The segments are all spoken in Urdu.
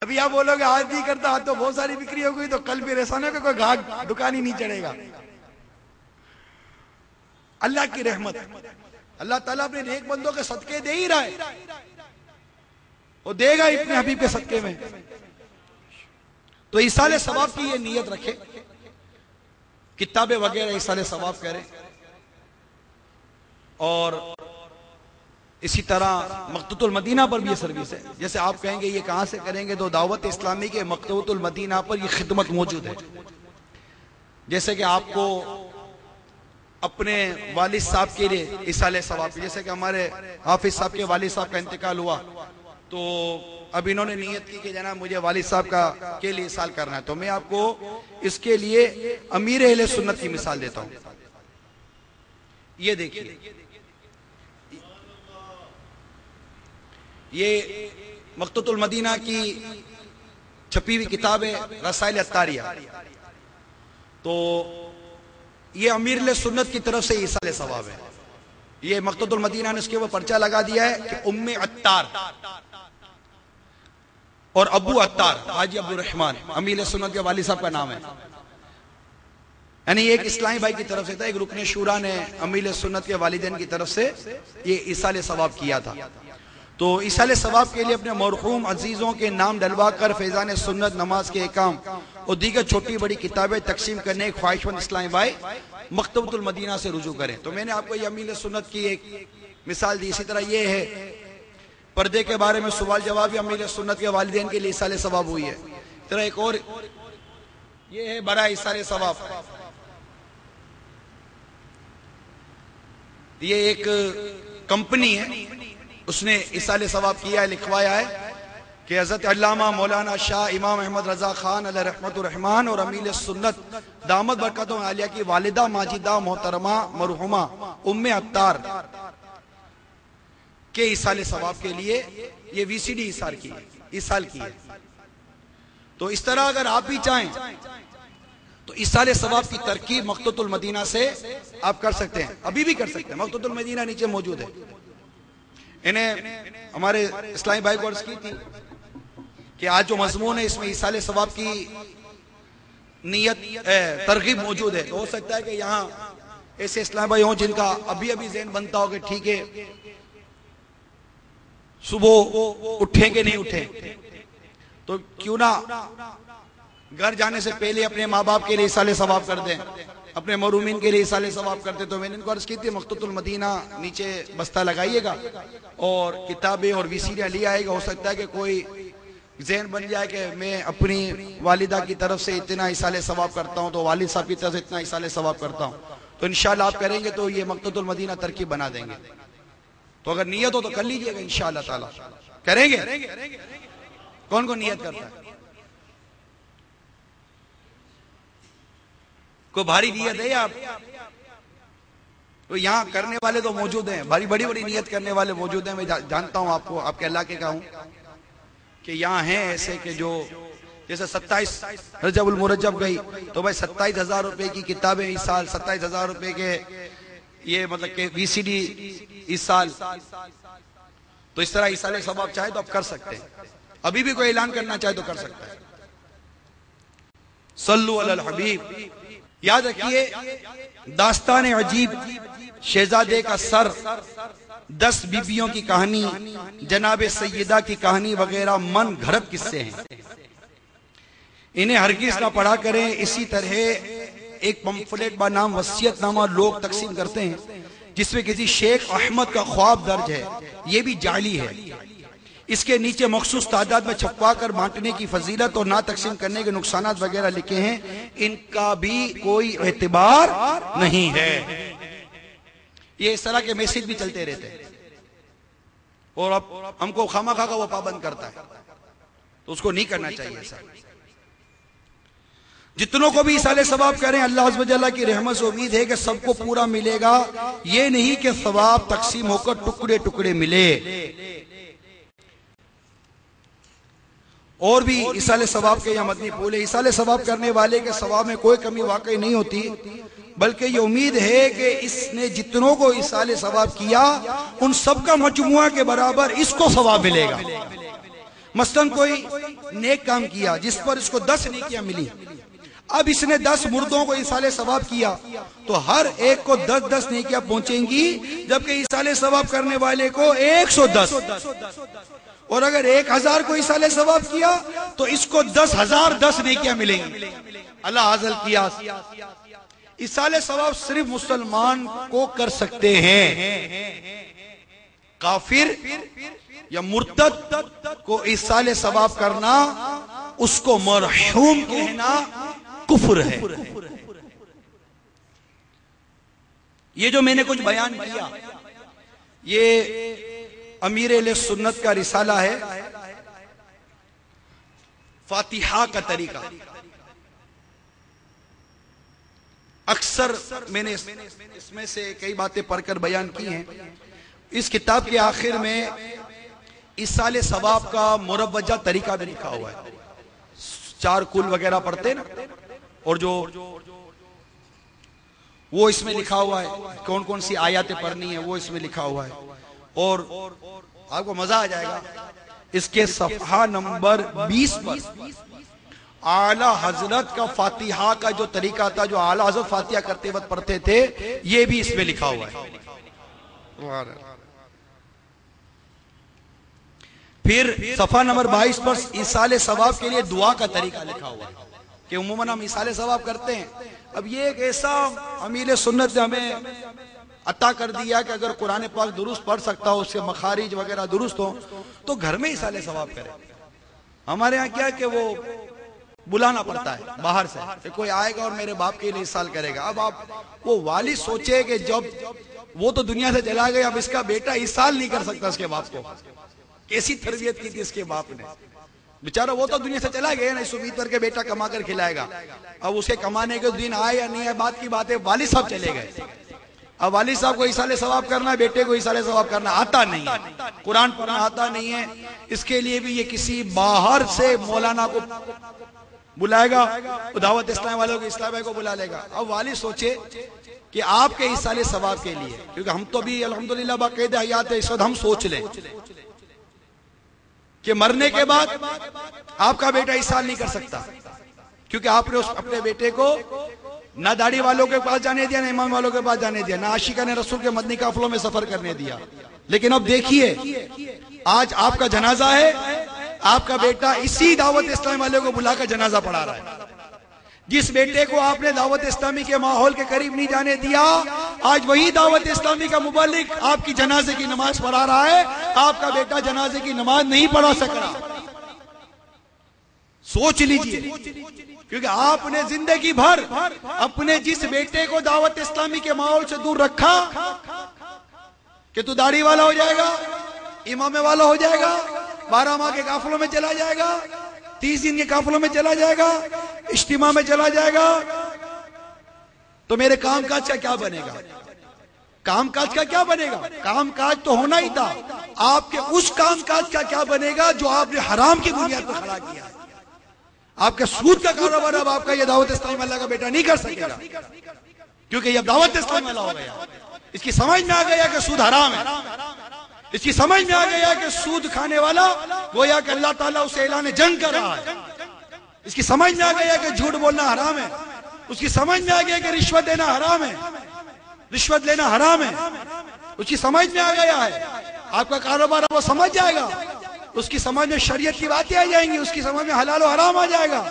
ابھی آپ بولو گے آج نہیں کرتا، آج تو بہت ساری بکری ہو گئی، تو کل بھی ایسا نہ کہ کوئی گھاٹ دکان ہی نہیں چڑھے گا۔ اللہ کی رحمت، اللہ تعالیٰ اپنے نیک بندوں کے صدقے دے ہی رہا ہے، وہ دے گا اپنے حبیب کے صدقے میں۔ تو ایصال ثواب کی یہ نیت رکھے، کتابیں وغیرہ ایصال ثواب کریں، اور اسی طرح مکتبۃ المدینہ پر بھی یہ سروس ہے۔ جیسے آپ کہیں گے یہ کہاں سے کریں گے، تو دعوت اسلامی کے مکتبۃ المدینہ پر یہ خدمت موجود ہے۔ جیسے کہ آپ کو اپنے والد صاحب کے لیے ایصال ثواب، جیسے کہ ہمارے حافظ صاحب کے والد صاحب کا انتقال ہوا، تو اب انہوں نے نیت کی کہ جناب مجھے والد صاحب کے لیے ایصال کرنا ہے، تو میں آپ کو اس کے لیے امیر اہل سنت کی مثال دیتا ہوں۔ یہ دیکھیے، یہ مکتبۃ المدینہ کی چھپی ہوئی کتاب ہے رسائل عطاریہ، تو یہ امیر اہل سنت کی طرف سے ایصال ثواب ہے۔ یہ مکتبۃ المدینہ نے اس کے وہ پرچہ لگا دیا ہے کہ ام عطار اور ابو عطار حاجی عبد الرحمن امیر اہل سنت کے والد صاحب کا نام ہے، یعنی ایک اسلامی بھائی کی طرف سے تھا، ایک رکن شورا نے امیر اہل سنت کے والدین کی طرف سے یہ ایصال ثواب کیا تھا۔ تو ایصال ثواب کے لیے اپنے مرحوم عزیزوں کے نام ڈلوا کر فیضان سنت، نماز کے احکام اور دیگر چھوٹی بڑی کتابیں تقسیم کرنے ایک خواہشمند اسلامی بھائی مکتبۃ المدینہ سے رجوع کریں۔ تو میں نے آپ کو یہ امیر سنت کی ایک مثال دی۔ اسی طرح یہ ہے پردے کے بارے میں سوال جواب بھی امیر سنت کے والدین کے لیے ایصال ثواب ہوئی ہے۔ اس طرح ایک اور یہ ہے برائے ایصال ثواب، یہ ایک کمپنی ہے، اس نے ایصال ثواب کیا ہے، لکھوایا ہے کہ حضرت علامہ مولانا شاہ امام احمد رضا خان علیہ رحمت الرحمن اور امیر سنت دامت برکاتہم عالیہ کی والدہ ماجدہ محترمہ مرحومہ ام عطار کے ایصال ثواب کے لیے یہ وی سی ڈی ایصال کی ہے۔ تو اس طرح اگر آپ بھی چاہیں تو ایصال ثواب کی ترکیب مکتبۃ المدینہ سے آپ کر سکتے ہیں، ابھی بھی کر سکتے ہیں، مکتبۃ المدینہ نیچے موجود ہے۔ انہیں ہمارے اسلامی بھائی کو عرض کی تھی کہ آج جو مضمون ہے اس میں ایصال ثواب کی نیت ترغیب موجود ہے، تو ہو سکتا ہے کہ یہاں ایسے اسلامی بھائی ہوں جن کا ابھی ذہن بنتا ہو کہ ٹھیک ہے صبح اٹھیں کہ نہیں اٹھیں، تو کیوں نہ گھر جانے سے پہلے اپنے ماں باپ کے لیے ایصال ثواب کر دیں، اپنے مرحومین کے لیے ایصال ثواب کرتے۔ تو میں نے ان کو عرض کی تھی مکتبۃ المدینہ نیچے بستہ لگائیے گا اور کتابیں اور وی سی ڈی لے آئے گا۔ ہو سکتا ہے کہ کوئی ذہن بن جائے کہ میں اپنی والدہ کی طرف سے اتنا ایصال ثواب کرتا ہوں، تو والد صاحب کی طرف سے اتنا ایصال ثواب کرتا ہوں، تو انشاءاللہ آپ کریں گے تو یہ مکتبۃ المدینہ ترکیب بنا دیں گے۔ تو اگر نیت ہو تو کر لیجئے گا انشاءاللہ تعالی۔ کریں گے؟ کون کون نیت کرتا ہے؟ کوئی بھاری نیت ہے آپ؟ تو یہاں کرنے والے تو موجود ہیں، بڑی بڑی نیت کرنے والے موجود ہیں، میں جانتا ہوں آپ کو، آپ کے علاقے کا ہوں کہ یہاں ہیں ایسے کہ جو جیسے 27 رجب المرجب گئی تو بھائی 27,000 روپے کی کتابیں ایصال، 27,000 روپے کے یہ مطلب کہ وی سی ڈی ایصال، تو اس طرح ایصال ثواب چاہے تو آپ کر سکتے ہیں، ابھی بھی کوئی اعلان کرنا چاہے تو کر سکتا ہے۔ صلو علی الحبیب۔ یاد رکھیے داستان عجیب، شہزادے کا سر، 10 بیبیوں کی کہانی، جناب سیدہ کی کہانی وغیرہ من گھڑت قصے ہیں، انہیں ہرگز نہ پڑھا کریں۔ اسی طرح ایک پمفلیٹ با نام وصیت نامہ لوگ تقسیم کرتے ہیں جس میں کسی شیخ احمد کا خواب درج ہے، یہ بھی جعلی ہے۔ اس کے نیچے مخصوص تعداد میں چھپوا کر بانٹنے کی فضیلت اور نہ تقسیم کرنے کے نقصانات وغیرہ لکھے ہیں، ان کا بھی کوئی اعتبار نہیں ہے۔ یہ اس طرح کے میسج بھی چلتے رہتے ہیں اور اب ہم کو خامخواہ کا وہ پابند کرتا ہے، تو اس کو نہیں کرنا چاہیے ایسا۔ جتنوں کو بھی ایصال ثواب کریں، اللہ عز و جل کی رحمت سے امید ہے کہ سب کو پورا ملے گا، یہ نہیں کہ ثواب تقسیم ہو کر ٹکڑے ٹکڑے ملے۔ اور بھی ایصال ثواب کے یہاں مدنی پھول ہے۔ ایصال ثواب کرنے والے کے ثواب میں کوئی کمی واقعی نہیں ہوتی، بلکہ یہ امید ہے کہ اس نے جتنوں کو ایصال ثواب کیا ان سب کا مجموعہ کے برابر اس کو ثواب ملے گا۔ مثلاً کوئی نیک کام کیا جس پر اس کو 10 نیکیاں ملی، اب اس نے 10 مردوں کو ایصال ثواب کیا تو ہر ایک کو 10 نیکیاں پہنچیں گی، جبکہ ایصال ثواب کرنے والے کو 110۔ اور اگر 1000 کو ایصال ثواب کیا تو اس کو 10,010 نیکیاں ملیں گی۔ اللہ عز القیاس، ایصال ثواب صرف مسلمان کو کر سکتے ہیں، کافر یا مرتد کو ایصال ثواب کرنا، اس کو مرحوم کہنا کفر ہے۔ یہ جو میں نے کچھ بیان کیا یہ امیر اہل سنت کا رسالہ ہے، فاتحہ کا طریقہ۔ اکثر میں نے اس میں سے کئی باتیں پڑھ کر بیان کی ہیں۔ اس کتاب کے آخر میں ایصال ثواب کا مروجہ طریقہ بھی لکھا ہوا ہے، 4 کل وغیرہ پڑھتے ہیں نا، اور جو وہ اس میں لکھا ہوا ہے، کون کون سی آیاتیں پڑھنی ہیں وہ اس میں لکھا ہوا ہے، اور آپ کو مزہ آ جائے گا۔ اس کے صفحہ نمبر 20 پر اعلیٰ حضرت کا فاتحہ کا جو طریقہ تھا، جو اعلیٰ حضرت فاتحہ کرتے وقت پڑھتے تھے، یہ بھی اس میں لکھا ہوا ہے۔ پھر صفحہ نمبر 22 پر ایصال ثواب کے لیے دعا کا طریقہ لکھا ہوا ہے کہ عموماً ہم ایصال ثواب کرتے ہیں۔ اب یہ ایک ایسا امیر سنت نے ہمیں عطا کر دیا کہ اگر قرآن پاک درست پڑھ سکتا ہو، اس کے مخارج وغیرہ درست ہو، تو گھر میں ایصال ثواب کرے۔ ہمارے ہاں کیا کہ وہ بلانا پڑتا ہے باہر سے کہ کوئی آئے گا اور میرے باپ کے لیے ایصال کرے گا۔ اب آپ وہ والد سوچے کہ جب وہ تو دنیا سے چلا گیا، اب اس کا بیٹا ایصال نہیں کر سکتا اس کے باپ کو، کیسی تربیت کی تھی اس کے باپ نے۔ بیچارہ وہ تو دنیا سے چلا گیا نا، اس امید پر کہ بیٹا کما کر کھلائے گا۔ اب اس کے کمانے کے دن آئے یا نہیں آئے بات کی بات ہے، والد صاحب چلے گئے۔ اب والد صاحب کو ایصال ثواب کرنا ہے، بیٹے کو ایصال ثواب کرنا آتا نہیں ہے، قرآن پڑھنا آتا نہیں ہے، اس کے لیے بھی یہ کسی باہر سے مولانا کو بلائے گا، دعوت اسلام والوں کے اسلام کو بلا لے گا۔ اب والد سوچے کہ آپ کے ایصال ثواب کے لیے، کیونکہ ہم تو بھی الحمدللہ باقاعدہ حیات ہے، اس وقت ہم سوچ لیں کہ مرنے کے بعد آپ کا بیٹا ایصال نہیں کر سکتا، کیونکہ آپ نے اپنے بیٹے کو نہ داڑھی والوں کے پاس جانے دیا، نہ امام والوں کے پاس جانے دیا، نہ عاشقان رسول کے مدنی قافلوں میں سفر کرنے دیا۔ لیکن اب دیکھیے، آج آپ کا جنازہ ہے، آپ کا بیٹا اسی دعوت اسلامی والے کو بلا کر جنازہ پڑھا رہا ہے۔ جس بیٹے کو آپ نے دعوت اسلامی کے ماحول کے قریب نہیں جانے دیا، آج وہی دعوت اسلامی کا مبلغ آپ کی جنازے کی نماز پڑھا رہا ہے، آپ کا بیٹا جنازے کی نماز نہیں پڑھا سک رہا۔ سوچ لیجئے، کیونکہ آپ نے زندگی بھر اپنے جس بیٹے کو دعوت اسلامی کے ماحول سے دور رکھا کہ تو داڑھی والا ہو جائے گا، امام والا ہو جائے گا، 12 ماہ کے قافلوں میں چلا جائے گا، 30 دن کے قافلوں میں چلا جائے گا، اجتماع میں چلا جائے گا، تو میرے کام کاج کا کیا بنے گا؟ کام کاج کا کیا بنے گا؟ کام کاج تو ہونا ہی تھا، آپ کے اس کام کاج کا کیا بنے گا جو آپ نے حرام کی بنیاد پر کھڑا کیا ہے؟ آپ کے سود کا کاروبار اب آپ کا یہ دعوت اسلامی اللہ کا بیٹا نہیں کر سکے گا، کیونکہ یہ دعوت اسلامی اللہ ہو گیا۔ اس کی سمجھ میں آ گیا کہ سود حرام ہے، اس کی سمجھ میں آ گیا کہ سود کھانے والا گویا کہ اللہ تعالیٰ اسے اعلان جنگ کر رہا ہے، اس کی سمجھ میں آ گیا کہ جھوٹ بولنا حرام ہے، اس کی سمجھ میں آ گیا کہ رشوت دینا حرام ہے، رشوت لینا حرام ہے، اس کی سمجھ میں آ گیا ہے۔ آپ کا کاروبار وہ سمجھ جائے گا، اس کی سمجھ میں شریعت کی باتیں آ جائیں گی، اس کی سمجھ میں حلال و حرام آ جائے گا۔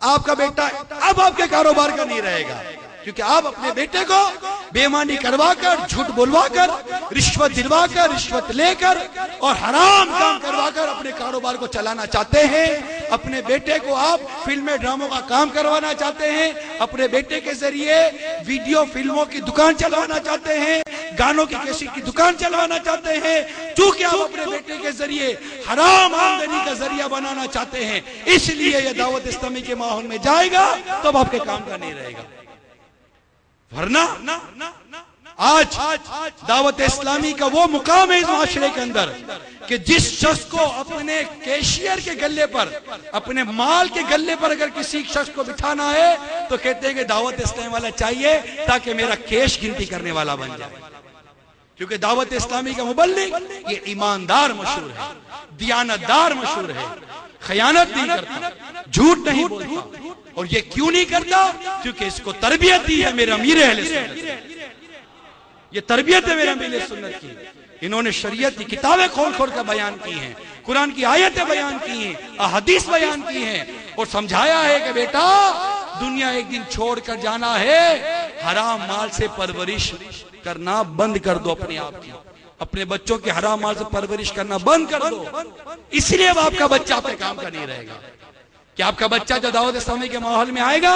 آپ کا بیٹا اب آپ کے کاروبار کا نہیں رہے گا، کیونکہ آپ اپنے بیٹے کو بے ایمانی کروا کر، جھوٹ بولوا کر، رشوت دلوا کر، رشوت لے کر اور حرام کام کروا کر اپنے کاروبار کو چلانا چاہتے ہیں۔ اپنے بیٹے کو آپ فلمیں ڈراموں کا کام کروانا چاہتے ہیں، اپنے بیٹے کے ذریعے ویڈیو فلموں کی دکان چلوانا چاہتے ہیں، گانوں کی کیسٹ کی دکان چلوانا چاہتے ہیں، چونکہ آپ اپنے بیٹے کے ذریعے حرام آمدنی کا ذریعہ بنانا چاہتے ہیں، اس لیے یہ دعوت اسلامی کے ماحول میں جائے گا تب آپ کے کام کا نہیں رہے گا۔ ورنہ آج دعوت اسلامی کا وہ مقام ہے اس معاشرے کے اندر کہ جس شخص کو اپنے کیشیئر کے گلے پر، اپنے مال کے گلے پر اگر کسی شخص کو بٹھانا ہے تو کہتے ہیں کہ دعوت اسلامی والا چاہیے تاکہ میرا کیش گنتی کرنے والا بن جائے، کیونکہ دعوت اسلامی کا مبلغ یہ ایماندار مشہور ہے، دیانتدار مشہور ہے، خیانت نہیں کرتا، جھوٹ نہیں بولتا. اور یہ کیوں نہیں کرتا؟ کیونکہ اس کو تربیت دی ہے میرے امیر اہل سنت. یہ تربیت ہے میرے امیر سنت کی. انہوں نے شریعت کی کتابیں کھول کھول کر بیان کی ہیں، قرآن کی آیتیں بیان کی ہیں، احادیث بیان کی ہیں، اور سمجھایا ہے کہ بیٹا دنیا ایک دن چھوڑ کر جانا ہے، حرام مال سے پرورش کرنا بند کر دو. اپنے آپ کی، اپنے بچوں کے حرام مال سے پرورش کرنا بند کر دو. اس لیے اب آپ کا بچہ اپنے کام کا نہیں رہے گا کہ آپ کا بچہ جو دعوت اسلامی کے ماحول میں آئے گا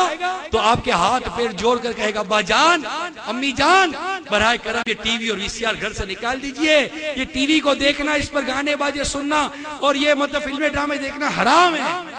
تو آپ کے ہاتھ پیر جوڑ کر کہے گا ابا جان، امی جان، براہ کرم یہ ٹی وی اور وی سی آر گھر سے نکال دیجئے. یہ ٹی وی کو دیکھنا، اس پر گانے باجے سننا اور یہ مطلب فلمیں ڈرامے دیکھنا حرام ہے.